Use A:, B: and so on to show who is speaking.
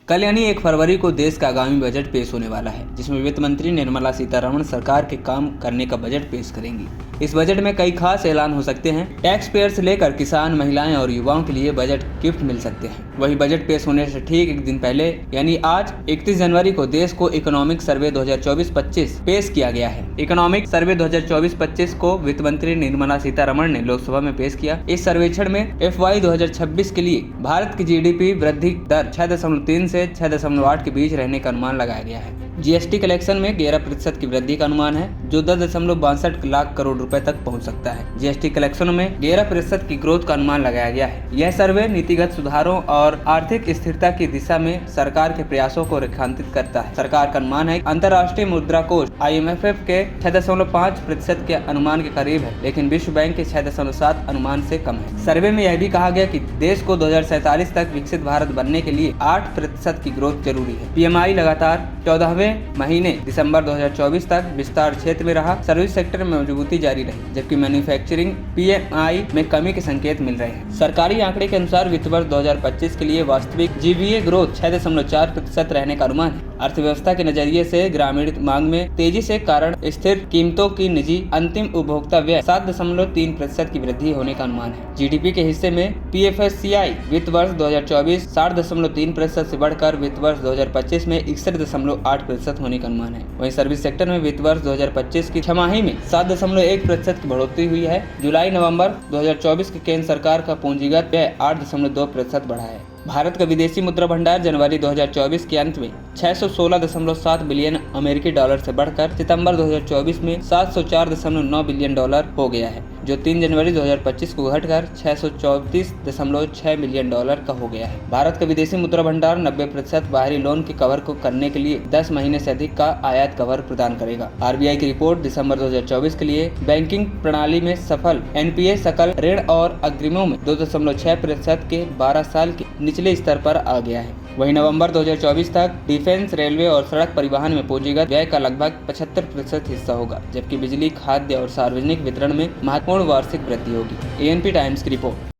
A: कल यानी 1 फरवरी को देश का आगामी बजट पेश होने वाला है, जिसमें वित्त मंत्री निर्मला सीतारमण सरकार के काम करने का बजट पेश करेंगी। इस बजट में कई खास ऐलान हो सकते हैं। टैक्स पेयर से लेकर किसान, महिलाएं और युवाओं के लिए बजट गिफ्ट मिल सकते हैं। वही बजट पेश होने से ठीक एक दिन पहले यानी आज 31 जनवरी को देश को इकोनॉमिक सर्वे 2024-25 पेश किया गया है। इकोनॉमिक सर्वे 2024-25 को वित्त मंत्री निर्मला सीतारमण ने लोकसभा में पेश किया। इस सर्वेक्षण में FY 2026 के लिए भारत की GDP वृद्धि दर 6.3 से 6.8 के बीच रहने का अनुमान लगाया गया है। GST कलेक्शन में 11% की वृद्धि का अनुमान है, जो 10.62 लाख करोड़ रुपए तक पहुंच सकता है। GST कलेक्शन में 11% की ग्रोथ का अनुमान लगाया गया है। यह सर्वे नीतिगत सुधारों और आर्थिक स्थिरता की दिशा में सरकार के प्रयासों को रेखांकित करता है। सरकार का अनुमान है अंतर्राष्ट्रीय मुद्रा कोष IMF के 6.5% के अनुमान के करीब है, लेकिन विश्व बैंक के 6.7 अनुमान से कम है। सर्वे में यह भी कहा गया कि देश को 2047 तक विकसित भारत बनने के लिए 8% की ग्रोथ जरूरी है। PMI लगातार 14वें महीने दिसंबर 2024 तक विस्तार क्षेत्र में रहा। सर्विस सेक्टर में मजबूती जारी रही, जबकि मैन्युफैक्चरिंग PMI में कमी के संकेत मिल रहे हैं। सरकारी आंकड़े के अनुसार वित्त वर्ष 2025 के लिए वास्तविक GVA ग्रोथ 6.4% रहने का अनुमान है। अर्थव्यवस्था के नजरिए से ग्रामीण मांग में तेजी से कारण स्थिर कीमतों की निजी अंतिम उपभोक्ता व्यय 7.3% की वृद्धि होने का अनुमान है। GDP के हिस्से में PFSCI वित्त वर्ष 2024 60.3% से बढ़कर वित्त वर्ष 2025 में 61.8% होने का अनुमान है। वहीं सर्विस सेक्टर में वित्त वर्ष 2025 की छमाही में 7.1% की बढ़ोतरी हुई है। जुलाई-नवंबर 2024 के केंद्र सरकार का पूंजीगत व्यय 8.2% बढ़ा है। भारत का विदेशी मुद्रा भंडार जनवरी 2024 के अंत में 616.7 बिलियन अमेरिकी डॉलर से बढ़कर सितंबर 2024 में 704.9 बिलियन डॉलर हो गया है, जो 3 जनवरी 2025 को घटकर 634.6 बिलियन डॉलर का हो गया है। भारत का विदेशी मुद्रा भंडार 90% बाहरी लोन के कवर को करने के लिए 10 महीने से अधिक का आयात कवर प्रदान करेगा। RBI की रिपोर्ट दिसंबर 2024 के लिए बैंकिंग प्रणाली में सफल NPA सकल ऋण और अग्रिमों में 2.6% के 12 साल के निचले स्तर पर आ गया है। वहीं नवंबर 2024 तक डिफेंस, रेलवे और सड़क परिवहन में पूंजीगत व्यय का लगभग 75% हिस्सा होगा, जबकि बिजली, खाद्य और सार्वजनिक वितरण में महत्वपूर्ण वार्षिक वृद्धि होगी। ANP टाइम्स की रिपोर्ट।